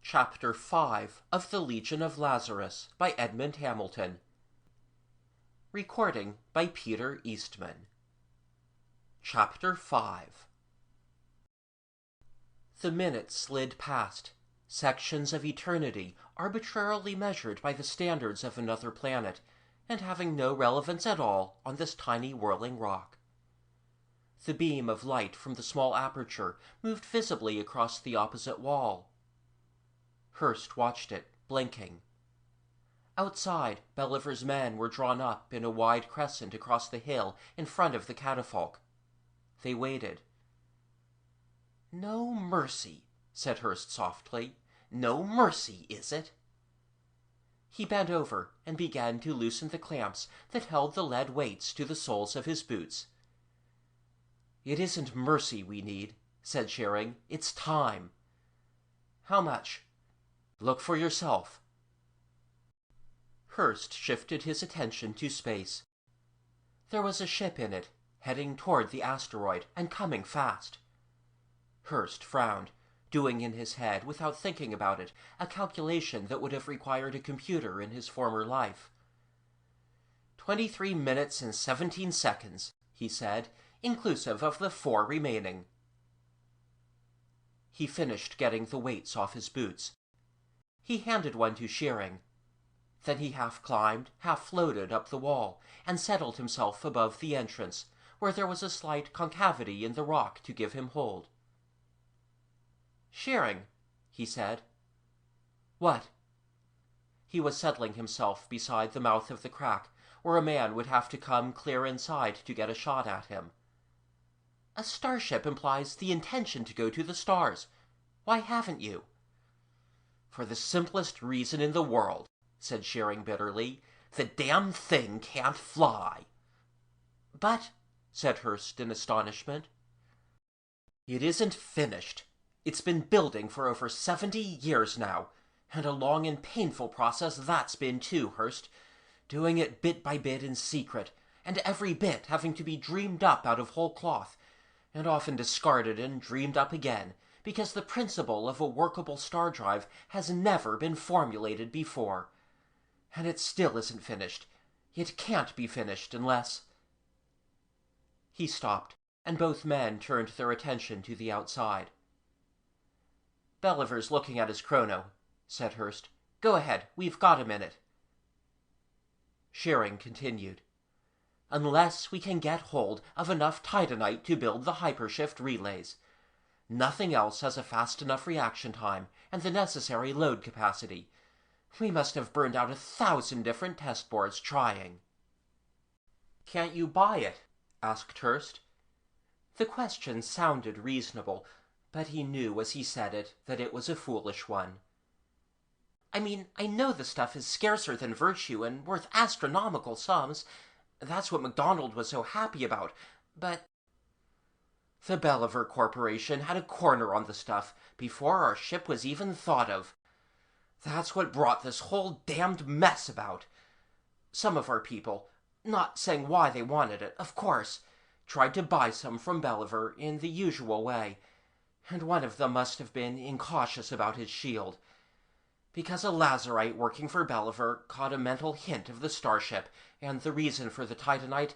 Chapter 5 of the Legion of Lazarus by Edmond Hamilton. Recording by Peter Eastman. Chapter 5. The minutes slid past, sections of eternity arbitrarily measured by the standards of another planet, and having no relevance at all on this tiny whirling rock. The beam of light from the small aperture moved visibly across the opposite wall. Hurst watched it, blinking. Outside, Belliver's men were drawn up in a wide crescent across the hill in front of the catafalque. They waited. "No mercy," said Hurst softly. "No mercy, is it?" He bent over and began to loosen the clamps that held the lead weights to the soles of his boots. "It isn't mercy we need," said Shearing. "It's time." "How much?" "Look for yourself." Hurst shifted his attention to space. There was a ship in it, heading toward the asteroid and coming fast. Hurst frowned, doing in his head, without thinking about it, a calculation that would have required a computer in his former life. 23 minutes and 17 seconds, he said, inclusive of the 4 remaining. He finished getting the weights off his boots. He handed one to Shearing. Then he half climbed, half floated up the wall, and settled himself above the entrance, where there was a slight concavity in the rock to give him hold. "Shearing," he said. "What?" He was settling himself beside the mouth of the crack, where a man would have to come clear inside to get a shot at him. "A starship implies the intention to go to the stars. Why haven't you?" "For the simplest reason in the world," said Shearing bitterly. "The damn thing can't fly." "But," said Hurst in astonishment. "It isn't finished. It's been building for over 70 years now, and a long and painful process that's been too, Hurst. Doing it bit by bit in secret, and every bit having to be dreamed up out of whole cloth, and often discarded and dreamed up again, because the principle of a workable star drive has never been formulated before. And it still isn't finished. It can't be finished unless—" He stopped, and both men turned their attention to the outside. "Belliver's looking at his chrono," said Hurst. "Go ahead, we've got a minute." Shearing continued. "Unless we can get hold of enough titanite to build the hypershift relays. Nothing else has a fast enough reaction time and the necessary load capacity. We must have burned out 1,000 different test boards trying." "Can't you buy it?" asked Hurst. The question sounded reasonable, but he knew as he said it that it was a foolish one. "I mean, I know the stuff is scarcer than virtue and worth astronomical sums. That's what MacDonald was so happy about, but—" "The Belliver Corporation had a corner on the stuff before our ship was even thought of. That's what brought this whole damned mess about. Some of our people, not saying why they wanted it, of course, tried to buy some from Belliver in the usual way, and one of them must have been incautious about his shield, because a Lazarite working for Belliver caught a mental hint of the starship and the reason for the titanite,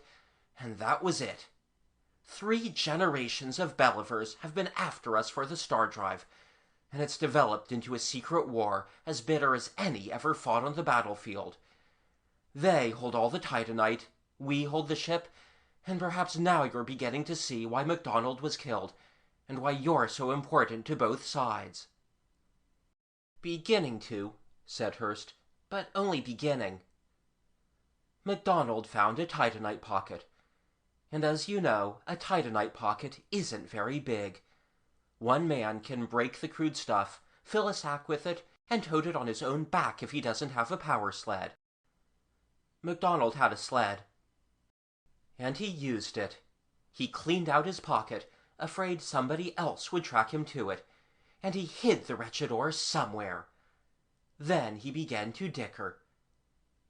and that was it. 3 generations of Bellivers have been after us for the star drive, and it's developed into a secret war as bitter as any ever fought on the battlefield. They hold all the titanite, we hold the ship, and perhaps now you're beginning to see why MacDonald was killed, and why you're so important to both sides." "Beginning to," said Hurst, "but only beginning." "MacDonald found a titanite pocket. And as you know, a titanite pocket isn't very big. One man can break the crude stuff, fill a sack with it, and tote it on his own back if he doesn't have a power sled. MacDonald had a sled. And he used it. He cleaned out his pocket, afraid somebody else would track him to it, and he hid the wretched ore somewhere. Then he began to dicker.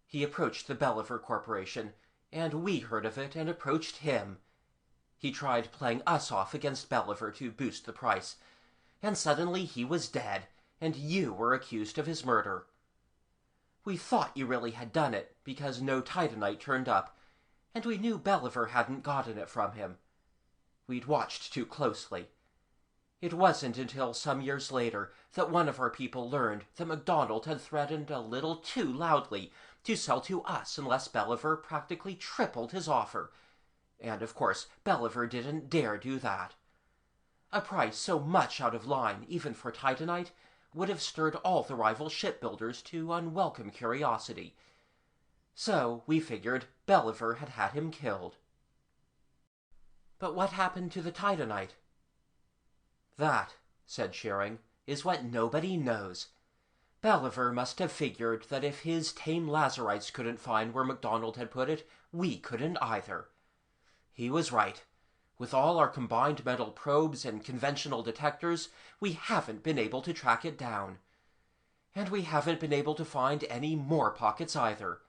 He approached the Belliver Corporation, and we heard of it and approached him. He tried playing us off against Belliver to boost the price, and suddenly he was dead, and you were accused of his murder. We thought you really had done it, because no Titanite turned up, and we knew Belliver hadn't gotten it from him. We'd watched too closely. It wasn't until some years later that one of our people learned that MacDonald had threatened a little too loudly to sell to us unless Belliver practically tripled his offer. And, of course, Belliver didn't dare do that. A price so much out of line, even for Titanite, would have stirred all the rival shipbuilders to unwelcome curiosity. So we figured Belliver had had him killed. But what happened to the Titanite? That, said Shearing, is what nobody knows. Belliver must have figured that if his tame Lazarites couldn't find where MacDonald had put it, we couldn't either. He was right. With all our combined metal probes and conventional detectors, we haven't been able to track it down. And we haven't been able to find any more pockets either.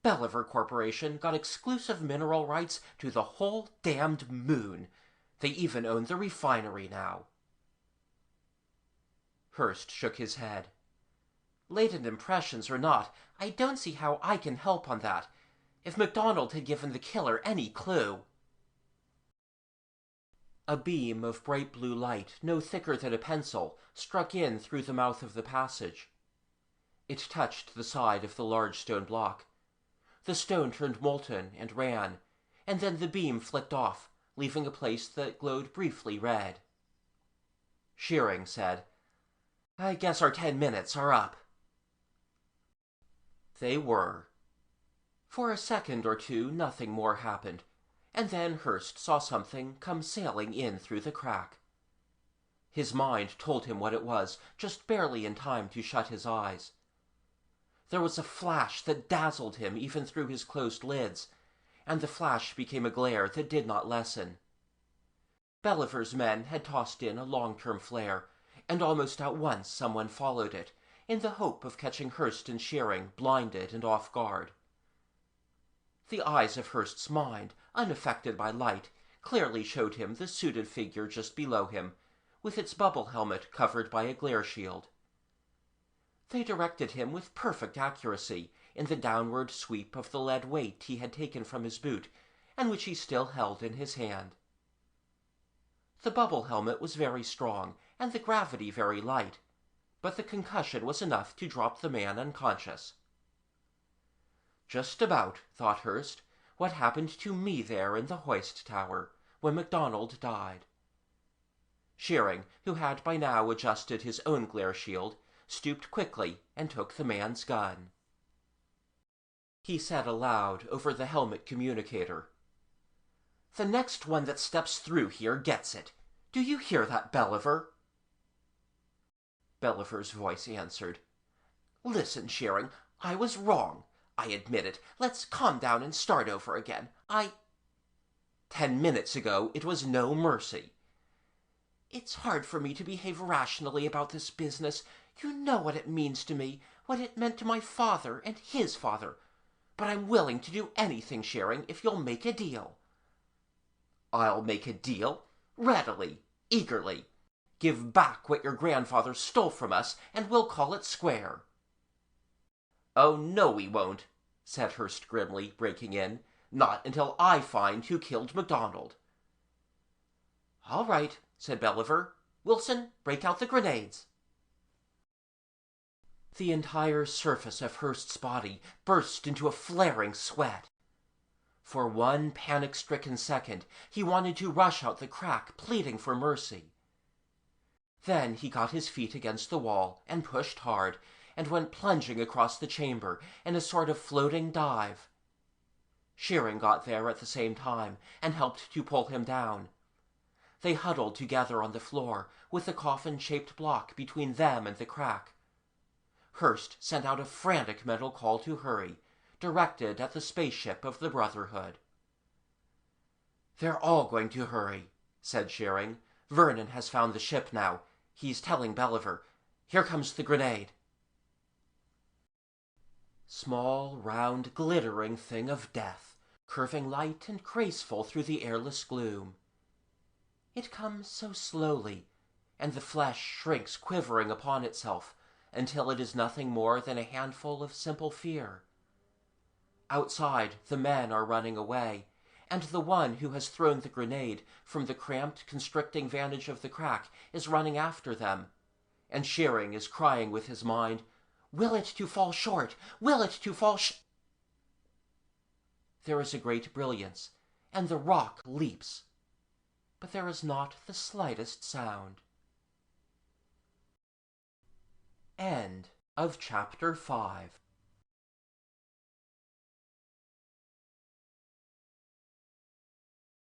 Belliver Corporation got exclusive mineral rights to the whole damned moon. They even own the refinery now. Hurst shook his head. Latent impressions or not, I don't see how I can help on that. If MacDonald had given the killer any clue... A beam of bright blue light, no thicker than a pencil, struck in through the mouth of the passage. It touched the side of the large stone block. The stone turned molten and ran, and then the beam flicked off, leaving a place that glowed briefly red. Shearing said, "I guess our 10 minutes are up." They were. For a second or two nothing more happened, and then Hurst saw something come sailing in through the crack. His mind told him what it was, just barely in time to shut his eyes. There was a flash that dazzled him even through his closed lids, and the flash became a glare that did not lessen. Belliver's men had tossed in a long-term flare, and almost at once someone followed it, in the hope of catching Hurst and Shearing blinded and off guard. The eyes of Hurst's mind, unaffected by light, clearly showed him the suited figure just below him, with its bubble helmet covered by a glare shield. They directed him with perfect accuracy in the downward sweep of the lead weight he had taken from his boot, and which he still held in his hand. The bubble helmet was very strong, and the gravity very light, but the concussion was enough to drop the man unconscious. Just about, thought Hurst, what happened to me there in the hoist tower, when MacDonald died. Shearing, who had by now adjusted his own glare shield, stooped quickly and took the man's gun. He said aloud over the helmet communicator, "The next one that steps through here gets it. Do you hear that, Belliver?" Belliver's voice answered, "Listen, Shearing, I was wrong. I admit it. Let's calm down and start over again. 10 minutes ago, it was no mercy. It's hard for me to behave rationally about this business. You know what it means to me, what it meant to my father and his father. But I'm willing to do anything, Shearing, if you'll make a deal." "I'll make a deal? Readily, eagerly. Give back what your grandfather stole from us, and we'll call it square." "Oh, no, we won't," said Hurst grimly, breaking in. "Not until I find who killed MacDonald." "All right," said Belliver. "Wilson, break out the grenades." The entire surface of Hurst's body burst into a flaring sweat. For one panic-stricken second, he wanted to rush out the crack, pleading for mercy. Then he got his feet against the wall and pushed hard, and went plunging across the chamber in a sort of floating dive. Shearing got there at the same time and helped to pull him down. They huddled together on the floor, with the coffin-shaped block between them and the crack. Hurst sent out a frantic mental call to hurry, directed at the spaceship of the Brotherhood. "They're all going to hurry," said Shearing. "Vernon has found the ship now. He's telling Belliver. Here comes the grenade." Small, round, glittering thing of death, curving light and graceful through the airless gloom. It comes so slowly, and the flesh shrinks quivering upon itself until it is nothing more than a handful of simple fear. Outside, the men are running away, and the one who has thrown the grenade from the cramped, constricting vantage of the crack is running after them, and Shearing is crying with his mind, "Will it to fall short! Will it to fall There is a great brilliance, and the rock leaps, but there is not the slightest sound. End of chapter 5.